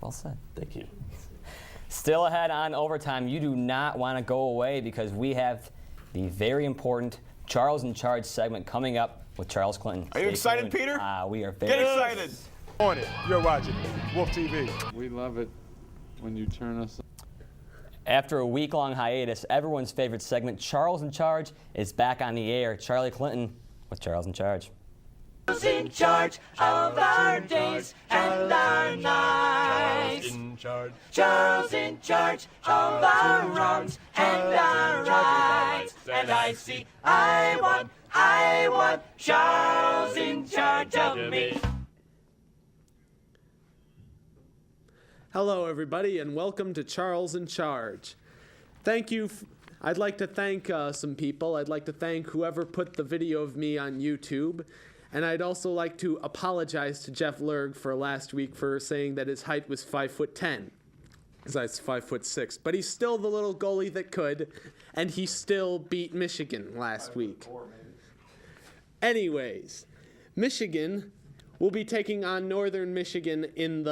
Well said. Thank you. Still ahead on overtime. You do not want to go away because we have the very important Charles in Charge segment coming up with Charles Clinton. Are you excited, Peter? We are very Get excited. On it. You're watching Wolf TV. We love it when you turn us on. After a week-long hiatus, everyone's favorite segment, Charles in Charge, is back on the air. Charlie Clinton with Charles in Charge. Charles in charge of our days and our nights. Charles in charge. Charles in charge of our wrongs and our rights. And I want Charles in charge of me. Hello, everybody, and welcome to Charles in Charge. Thank you. I'd like to thank some people. I'd like to thank whoever put the video of me on YouTube. And I'd also like to apologize to Jeff Lerg for last week for saying that his height was 5'10", because I was 5'6". But he's still the little goalie that could, and he still beat Michigan last week. Anyways, Michigan will be taking on Northern Michigan in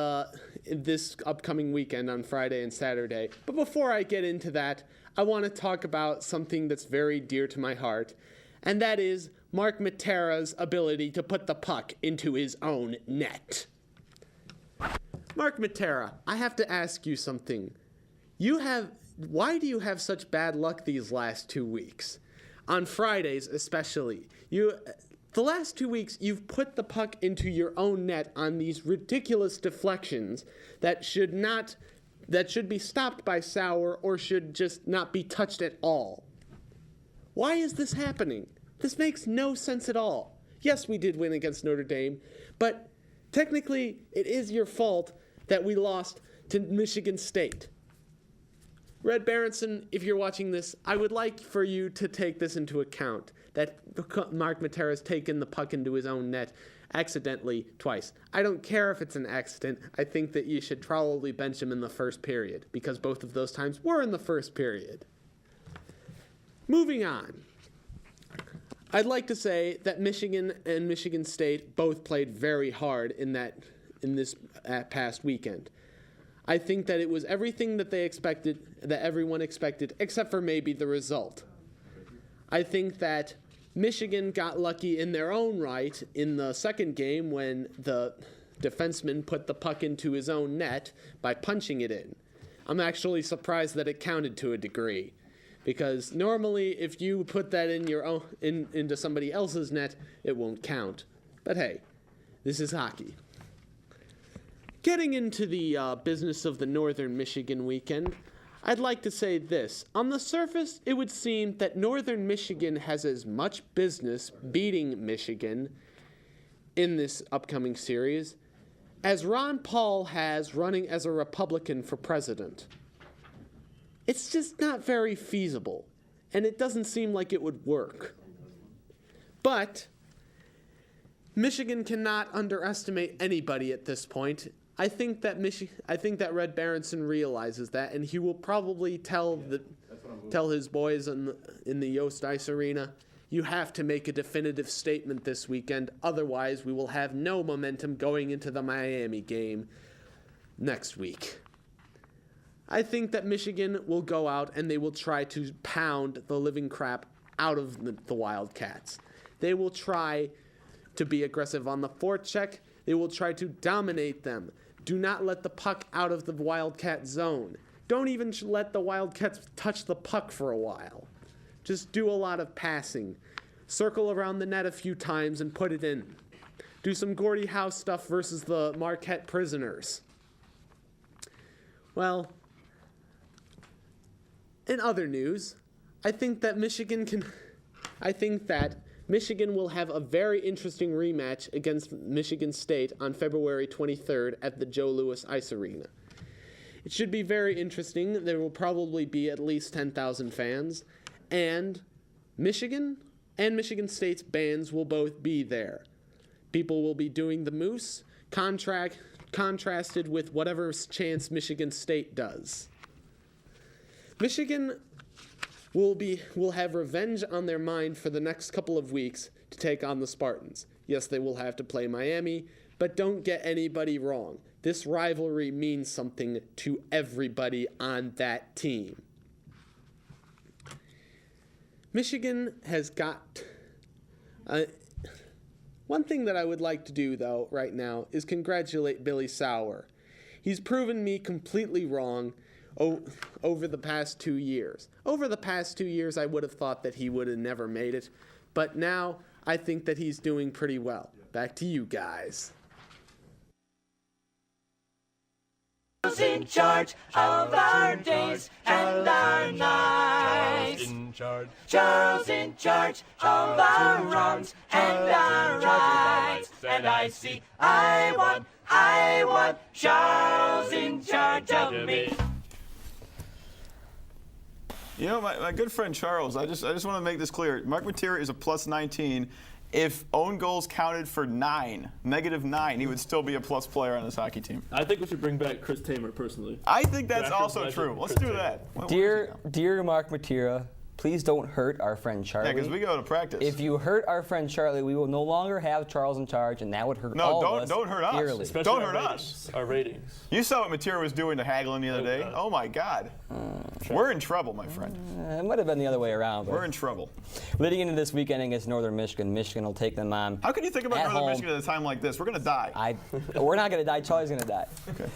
this upcoming weekend on Friday and Saturday. But before I get into that, I want to talk about something that's very dear to my heart, and that is Mark Matera's ability to put the puck into his own net. Mark Matera, I have to ask you something. Why do you have such bad luck these last 2 weeks? On Fridays especially. The last 2 weeks, you've put the puck into your own net on these ridiculous deflections that should be stopped by Sauer or should just not be touched at all. Why is this happening? This makes no sense at all. Yes, we did win against Notre Dame, but technically it is your fault that we lost to Michigan State. Red Berenson, if you're watching this, I would like for you to take this into account, that Mark Matera has taken the puck into his own net accidentally twice. I don't care if it's an accident. I think that you should probably bench him in the first period, because both of those times were in the first period. Moving on. I'd like to say that Michigan and Michigan State both played very hard in this past weekend. I think that it was everything that they expected, that everyone expected, except for maybe the result. I think that Michigan got lucky in their own right in the second game when the defenseman put the puck into his own net by punching it in. I'm actually surprised that it counted to a degree, because normally if you put that in your own into somebody else's net, it won't count. But hey, this is hockey. Getting into the business of the Northern Michigan weekend, I'd like to say this. On the surface, it would seem that Northern Michigan has as much business beating Michigan in this upcoming series as Ron Paul has running as a Republican for president. It's just not very feasible, and it doesn't seem like it would work. But Michigan cannot underestimate anybody at this point. I think that Red Berenson realizes that, and he will probably tell his boys in the Yost Ice Arena, you have to make a definitive statement this weekend, otherwise we will have no momentum going into the Miami game next week. I think that Michigan will go out and they will try to pound the living crap out of the Wildcats. They will try to be aggressive on the forecheck. They will try to dominate them. Do not let the puck out of the Wildcat zone. Don't even let the Wildcats touch the puck for a while. Just do a lot of passing. Circle around the net a few times and put it in. Do some Gordie Howe stuff versus the Marquette Prisoners. Well, in other news, I think that Michigan will have a very interesting rematch against Michigan State on February 23rd at the Joe Louis Ice Arena. It should be very interesting. There will probably be at least 10,000 fans, and Michigan and Michigan State's bands will both be there. People will be doing the Moose, contrasted with whatever chance Michigan State does. Michigan will have revenge on their mind for the next couple of weeks to take on the Spartans. Yes, they will have to play Miami, But don't get anybody wrong. This rivalry means something to everybody on that team. Michigan has got... one thing that I would like to do, though, right now, is congratulate Billy Sauer. He's proven me completely wrong over the past 2 years. Over the past 2 years, I would have thought that he would have never made it. But now, I think that he's doing pretty well. Back to you guys. Charles in charge of our days and our nights. Charles in charge of our wrongs and our rights. And I want Charles in charge of me. You know, my good friend Charles, I just want to make this clear. Mark Materia is a plus 19. If own goals counted for -9, he would still be a plus player on this hockey team. I think we should bring back Chris Tamer, personally. I think that's Backer also legend, true. Let's Chris do Tamer. that. Dear Mark Materia, please don't hurt our friend Charlie. Yeah, because we go to practice. If you hurt our friend Charlie, we will no longer have Charles in charge, and that would hurt all of us. No, don't hurt us. dearly. Especially Don't our hurt ratings, Our ratings. You saw what Materia was doing to Hagelin the other day. God. Oh, my God. We're in trouble, my friend. It might have been the other way around. But We're in trouble. leading into this weekend against Northern Michigan, Michigan will take them on. How can you think about At Northern home. Michigan at a time like this? We're going to die. We're not going to die. Charlie's going to die. Okay.